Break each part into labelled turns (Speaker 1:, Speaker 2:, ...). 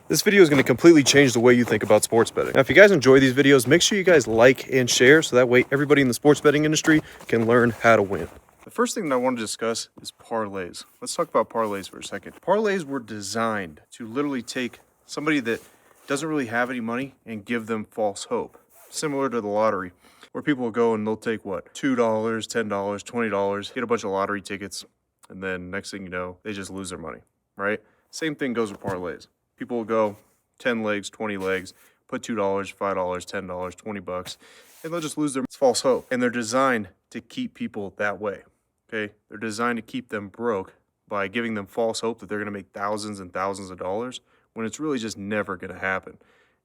Speaker 1: This video is going to completely change the way you think about sports betting. Now, if you guys enjoy these videos, make sure you guys like and share so that way everybody in the sports betting industry can learn how to win. The first thing that I want to discuss is parlays. Let's talk about parlays for a second. Parlays were designed to literally take somebody that doesn't really have any money and give them false hope. Similar to the lottery, where people will go and they'll take what? $2, $10, $20, get a bunch of lottery tickets, and then next thing you know, they just lose their money, right? Same thing goes with parlays. People will go 10 legs, 20 legs, put $2, $5, $10, 20 bucks, and they'll just lose their false hope. And they're designed to keep people that way, okay? They're designed to keep them broke by giving them false hope that they're going to make thousands and thousands of dollars when it's really just never going to happen.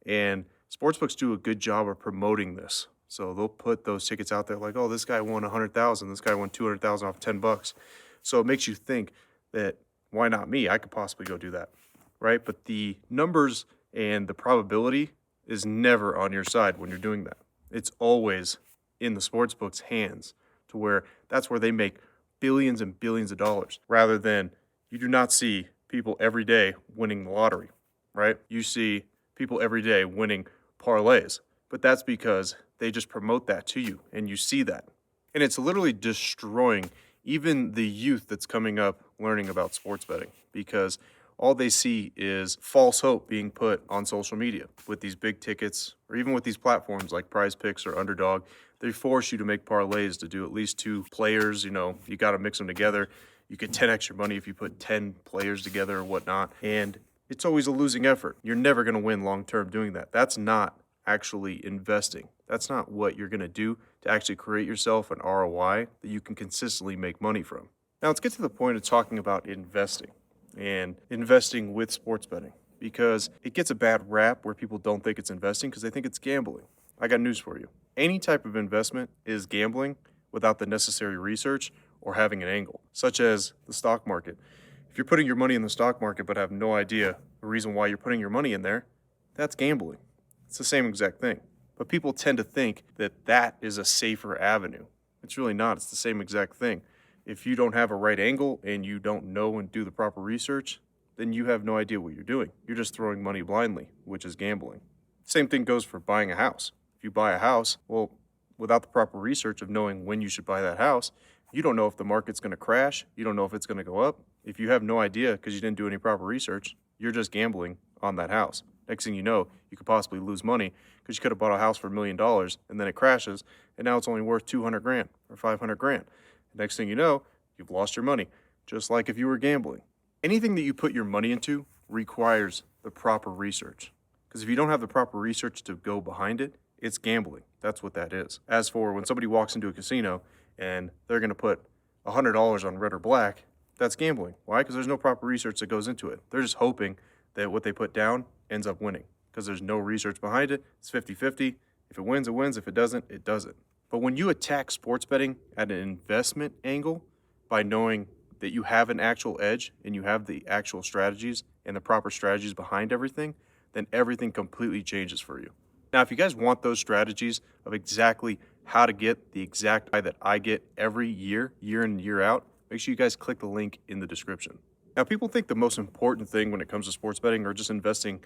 Speaker 1: And sportsbooks do a good job of promoting this. So they'll put those tickets out there like, oh, this guy won 100,000, this guy won 200,000 off 10 bucks. So it makes you think that, why not me? I could possibly go do that. Right? But the numbers and the probability is never on your side when you're doing that. It's always in the sportsbook's hands, to where that's where they make billions and billions of dollars, rather than you do not see people every day winning the lottery, right? You see people every day winning parlays, but that's because they just promote that to you and you see that. And it's literally destroying even the youth that's coming up learning about sports betting, because all they see is false hope being put on social media with these big tickets, or even with these platforms like Prize Picks or Underdog. They force you to make parlays to do at least 2 players. You know, you got to mix them together. You get 10x your money if you put 10 players together or whatnot. And it's always a losing effort. You're never going to win long term doing that. That's not actually investing. That's not what you're going to do to actually create yourself an ROI that you can consistently make money from. Now let's get to the point of talking about investing. And investing with sports betting, because it gets a bad rap where people don't think it's investing because they think it's gambling. I got news for you. Any type of investment is gambling without the necessary research or having an angle, such as the stock market. If you're putting your money in the stock market but have no idea the reason why you're putting your money in there, that's gambling. It's the same exact thing. But people tend to think that that is a safer avenue. It's really not. It's the same exact thing. If you don't have a right angle and you don't know and do the proper research, then you have no idea what you're doing. You're just throwing money blindly, which is gambling. Same thing goes for buying a house. If you buy a house, well, without the proper research of knowing when you should buy that house, you don't know if the market's going to crash. You don't know if it's going to go up. If you have no idea because you didn't do any proper research, you're just gambling on that house. Next thing you know, you could possibly lose money because you could have bought a house for $1 million and then it crashes and now it's only worth 200 grand or 500 grand. Next thing you know, you've lost your money, just like if you were gambling. Anything that you put your money into requires the proper research, because if you don't have the proper research to go behind it, it's gambling. That's what that is. As for when somebody walks into a casino and they're going to put $100 on red or black, that's gambling. Why? Because there's no proper research that goes into it. They're just hoping that what they put down ends up winning, because there's no research behind it. It's 50-50. If it wins, it wins. If it doesn't, it doesn't. But when you attack sports betting at an investment angle by knowing that you have an actual edge and you have the actual strategies and the proper strategies behind everything, then everything completely changes for you. Now, if you guys want those strategies of exactly how to get the exact buy that I get every year, year in and year out, make sure you guys click the link in the description. Now, people think the most important thing when it comes to sports betting or just investing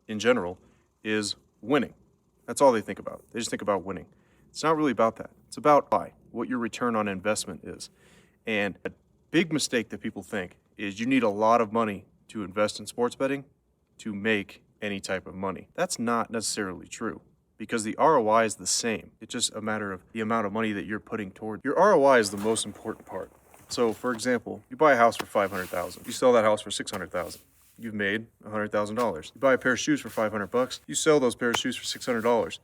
Speaker 1: in general is winning. That's all they think about. They just think about winning. It's not really about that. It's about what your return on investment is. And a big mistake that people think is you need a lot of money to invest in sports betting to make any type of money. That's not necessarily true, because the ROI is the same. It's just a matter of the amount of money that you're putting toward. Your ROI is the most important part. So, for example, you buy a house for $500,000. You sell that house for $600,000. You've made $100,000. You buy a pair of shoes for $500. You sell those pair of shoes for $600.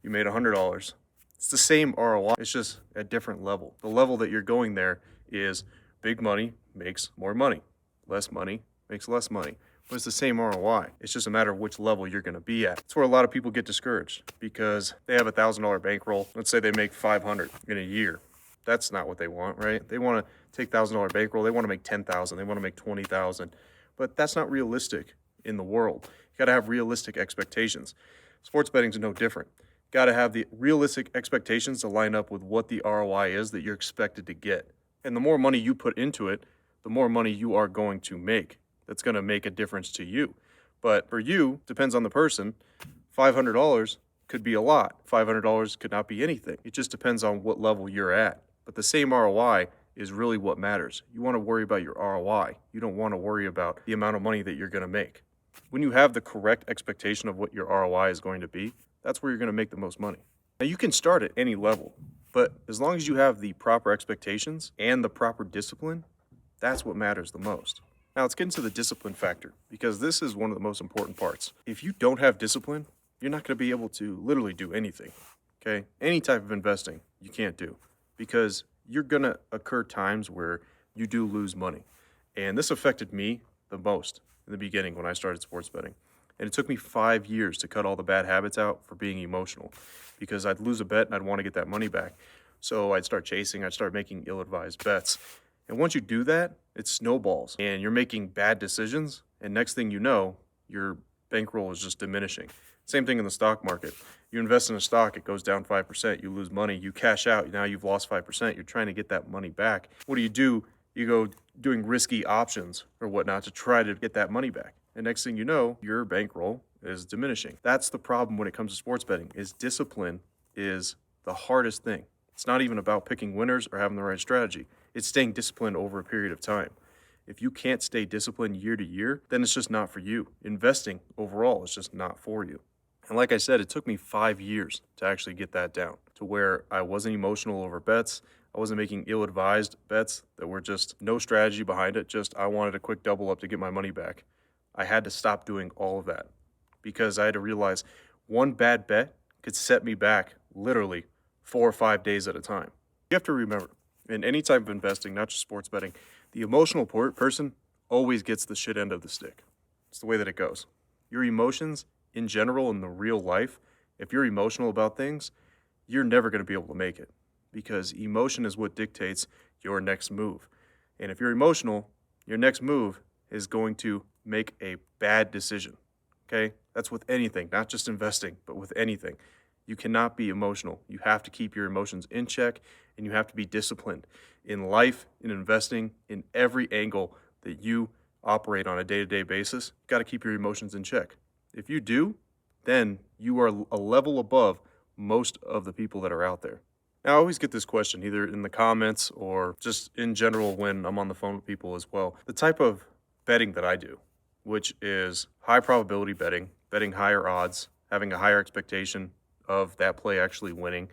Speaker 1: You made $100. It's the same ROI. It's just a different level. The level that you're going there is big money makes more money. Less money makes less money. But it's the same ROI. It's just a matter of which level you're going to be at. That's where a lot of people get discouraged, because they have a $1,000 bankroll. Let's say they make $500 in a year. That's not what they want, right? They want to take $1,000 bankroll. They want to make $10,000. They want to make $20,000. But that's not realistic in the world. You got to have realistic expectations. Sports betting is no different. Got to have the realistic expectations to line up with what the ROI is that you're expected to get. And the more money you put into it, the more money you are going to make. That's going to make a difference to you. But for you, depends on the person, $500 could be a lot. $500 could not be anything. It just depends on what level you're at. But the same ROI is really what matters. You want to worry about your ROI. You don't want to worry about the amount of money that you're going to make. When you have the correct expectation of what your ROI is going to be, that's where you're going to make the most money. Now, you can start at any level, but as long as you have the proper expectations and the proper discipline, that's what matters the most. Now, let's get into the discipline factor, because this is one of the most important parts. If you don't have discipline, you're not going to be able to literally do anything, okay? Any type of investing you can't do, because you're going to occur times where you do lose money. And this affected me the most in the beginning when I started sports betting. And it took me 5 years to cut all the bad habits out for being emotional, because I'd lose a bet and I'd want to get that money back. So I'd start chasing, I'd start making ill-advised bets. And once you do that, it snowballs and you're making bad decisions. And next thing you know, your bankroll is just diminishing. Same thing in the stock market. You invest in a stock, it goes down 5%, you lose money, you cash out, now you've lost 5%, you're trying to get that money back. What do? You go doing risky options or whatnot to try to get that money back. And next thing you know, your bankroll is diminishing. That's the problem when it comes to sports betting, is discipline is the hardest thing. It's not even about picking winners or having the right strategy. It's staying disciplined over a period of time. If you can't stay disciplined year to year, then it's just not for you. Investing overall is just not for you. And like I said, it took me 5 years to actually get that down to where I wasn't emotional over bets. I wasn't making ill-advised bets that were just no strategy behind it. Just I wanted a quick double up to get my money back. I had to stop doing all of that because I had to realize one bad bet could set me back literally 4 or 5 days at a time. You have to remember, in any type of investing, not just sports betting, the emotional person always gets the shit end of the stick. It's the way that it goes. Your emotions in general in the real life, if you're emotional about things, you're never going to be able to make it, because emotion is what dictates your next move. And if you're emotional, your next move is going to make a bad decision. Okay? That's with anything, not just investing, but with anything. You cannot be emotional. You have to keep your emotions in check, and you have to be disciplined in life, in investing, in every angle that you operate on a day-to-day basis. You've got to keep your emotions in check. If you do, then you are a level above most of the people that are out there. Now, I always get this question either in the comments or just in general when I'm on the phone with people as well. The type of betting that I do, which is high probability betting, betting higher odds, having a higher expectation of that play actually winning,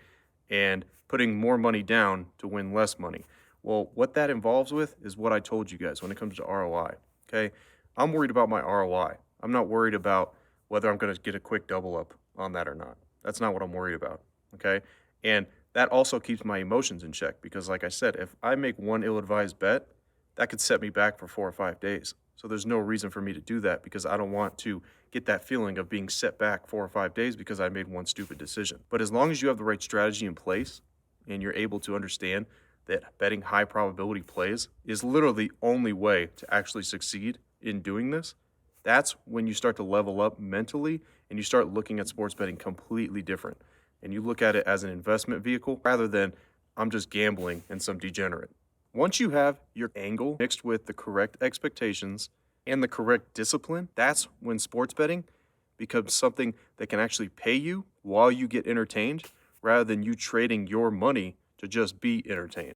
Speaker 1: and putting more money down to win less money. Well, what that involves with is what I told you guys when it comes to ROI, okay? I'm worried about my ROI. I'm not worried about whether I'm going to get a quick double up on that or not. That's not what I'm worried about, okay? And that also keeps my emotions in check because, like I said, if I make one ill-advised bet, that could set me back for 4 or 5 days. So there's no reason for me to do that because I don't want to get that feeling of being set back 4 or 5 days because I made one stupid decision. But as long as you have the right strategy in place and you're able to understand that betting high probability plays is literally the only way to actually succeed in doing this, that's when you start to level up mentally and you start looking at sports betting completely different. And you look at it as an investment vehicle rather than I'm just gambling and some degenerate. Once you have your angle mixed with the correct expectations and the correct discipline, that's when sports betting becomes something that can actually pay you while you get entertained rather than you trading your money to just be entertained.